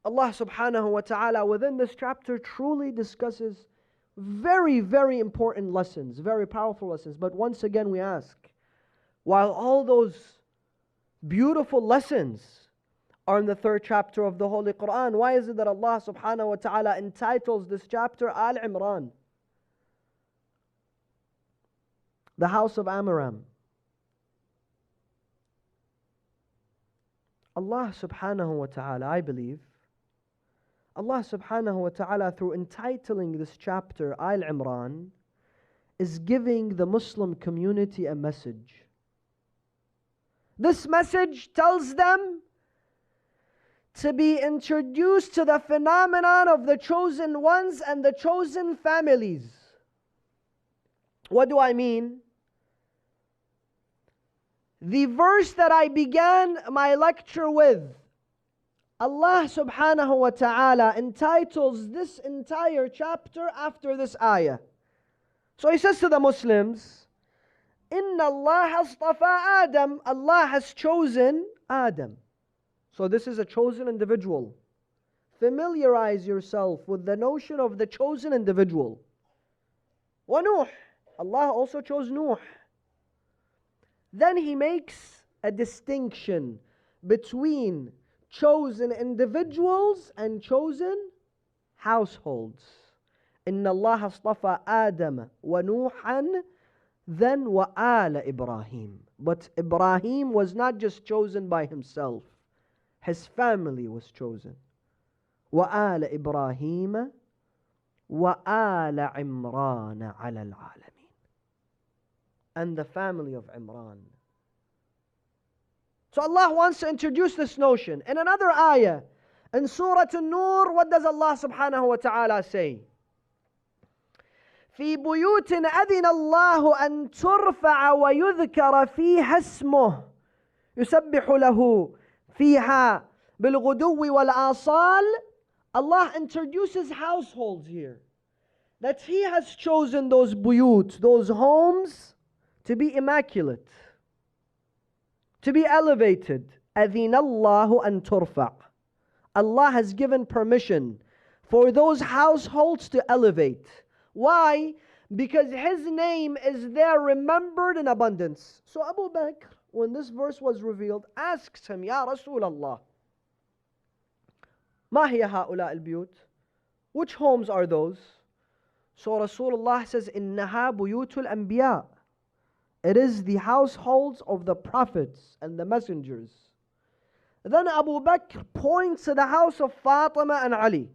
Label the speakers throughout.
Speaker 1: Allah subhanahu wa ta'ala within this chapter truly discusses very, very important lessons, very powerful lessons. But once again we ask, while all those beautiful lessons are in the 3rd chapter of the Holy Quran, why is it that Allah subhanahu wa ta'ala entitles this chapter Al-Imran, the house of Amram? Allah subhanahu wa ta'ala, I believe, Allah subhanahu wa ta'ala, through entitling this chapter Al-Imran, is giving the Muslim community a message. This message tells them to be introduced to the phenomenon of the chosen ones and the chosen families. What do I mean? The verse that I began my lecture with, Allah subhanahu wa ta'ala entitles this entire chapter after this ayah. So He says to the Muslims, Inna Allah astafa Adam, Allah has chosen Adam. So this is a chosen individual. Familiarize yourself with the notion of the chosen individual. Wa Nuh, Allah also chose Nuh. Then He makes a distinction between chosen individuals and chosen households. Inna Allah astafa Adam wa Nuhan, then wa ala Ibrahim. But Ibrahim was not just chosen by himself, his family was chosen. Wa ala Ibrahim wa ala Imran ala al-alamin. And the family of Imran. So Allah wants to introduce this notion. In another ayah, in Surah An-Nur, what does Allah subhanahu wa ta'ala say? في بيوت أذن الله أن ترفع ويذكر فيها اسمه يسبح له فيها بالغدو والآصال. Allah introduces households here. That He has chosen those buyut, those homes, to be immaculate, to be elevated. أذن الله أن ترفع. Allah has given permission for those households to elevate. Why? Because His name is there remembered in abundance. So Abu Bakr, when this verse was revealed, asks him, Ya Rasulullah, ما هي هؤلاء البيوت? Which homes are those? So Rasulullah says, إنها بيوت الأنبياء. It is the households of the prophets and the messengers. Then Abu Bakr points to the house of Fatima and Ali.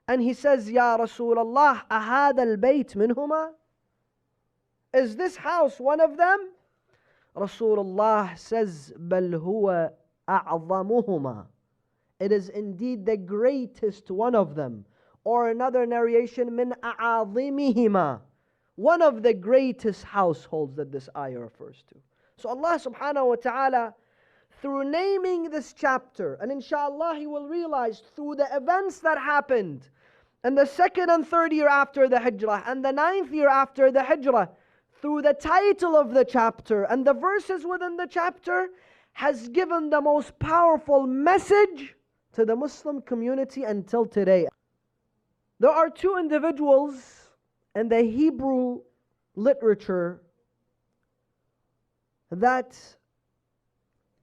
Speaker 1: And he says, Ya Rasulullah, أهذا البيت منهما? Is this house one of them? Rasulullah says, بل هو أعظمهما. It is indeed the greatest one of them. Or another narration, من أعظمهما. One of the greatest households that this ayah refers to. So Allah subhanahu wa ta'ala, through naming this chapter, and inshallah He will realize through the events that happened in the 2nd and 3rd year after the Hijrah, and the 9th year after the Hijrah, through the title of the chapter and the verses within the chapter, has given the most powerful message to the Muslim community until today. There are two individuals in the Hebrew literature that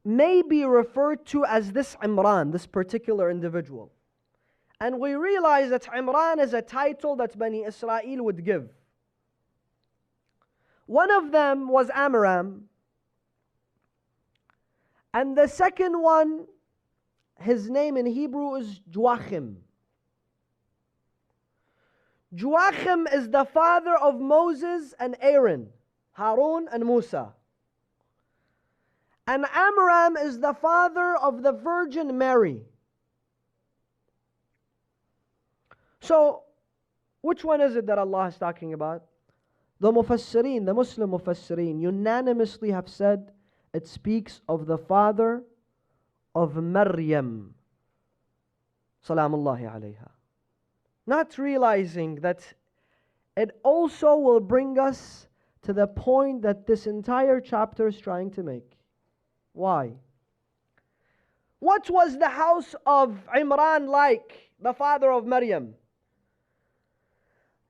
Speaker 1: may be referred to as this Imran, this particular individual. And we realize that Imran is a title that Bani Israel would give. One of them was Amram, and the second one, his name in Hebrew is Joachim. Joachim is the father of Moses and Aaron, Harun and Musa. And Amram is the father of the Virgin Mary. So, which one is it that Allah is talking about? The Mufassirin, the Muslim Mufassirin, unanimously have said it speaks of the father of Maryam, Salamullahi alayha. Not realizing that it also will bring us to the point that this entire chapter is trying to make. Why? What was the house of Imran like, the father of Maryam?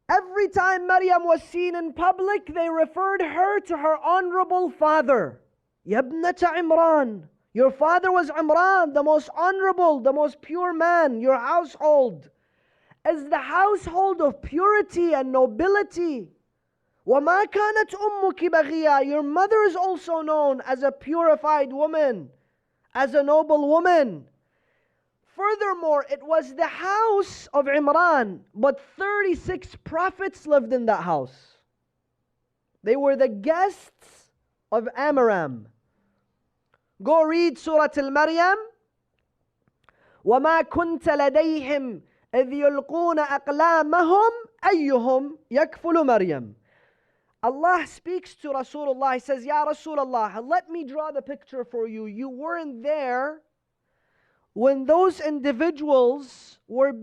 Speaker 1: Every time Maryam was seen in public, they referred her to her honorable father. Yabnata Imran. Your father was Imran, the most honorable, the most pure man. Your household is the household of purity and nobility. وَمَا كَانَتْ أُمُّكِ بَغِيًّا. Your mother is also known as a purified woman, as a noble woman. Furthermore, it was the house of Imran, but 36 prophets lived in that house. They were the guests of Amram. Go read Surah Al-Maryam. وَمَا كُنْتَ لَدَيْهِمْ إِذْ يُلْقُونَ أَقْلَامَهُمْ أَيُّهُمْ يَكْفُلُ مَرْيَمَ. Allah speaks to Rasulullah. He says, Ya Rasulullah, let me draw the picture for you. You weren't there when those individuals were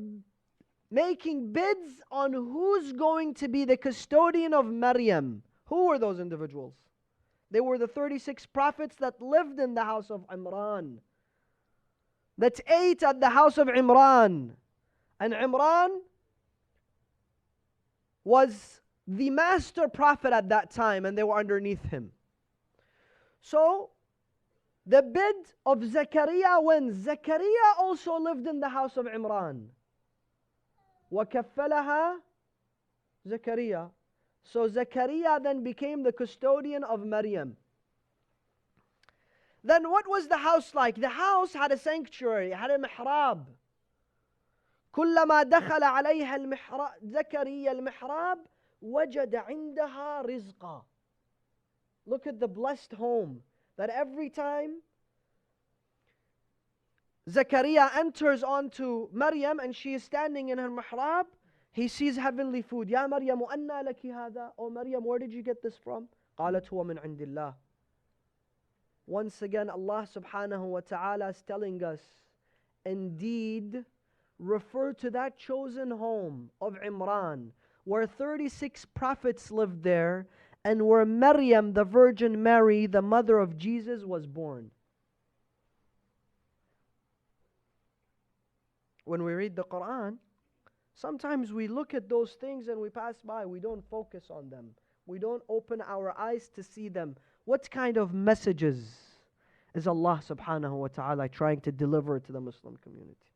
Speaker 1: making bids on who's going to be the custodian of Maryam. Who were those individuals? They were the 36 prophets that lived in the house of Imran, that ate at the house of Imran. And Imran was the master prophet at that time, and they were underneath him. So, the bid of Zakaria wins. Zakaria also lived in the house of Imran. وَكَفَّلَهَا Zakaria. So Zakaria then became the custodian of Maryam. Then what was the house like? The house had a sanctuary, had a mihrab. كلما دخل عليها المحراب زكريا المحراب وجد عندها رزقا. Look at the blessed home, that every time Zakaria enters onto Maryam and she is standing in her mihrab, he sees heavenly food. Ya Maryam, أَنَّى لَكِ هَذَا? Oh Maryam, where did you get this from? قالت هو من عند الله. Once again, Allah subhanahu wa ta'ala is telling us, indeed, refer to that chosen home of Imran, where 36 prophets lived there, and where Maryam, the Virgin Mary, the mother of Jesus, was born. When we read the Quran, sometimes we look at those things and we pass by. We don't focus on them. We don't open our eyes to see them. What kind of messages is Allah subhanahu wa ta'ala trying to deliver to the Muslim community?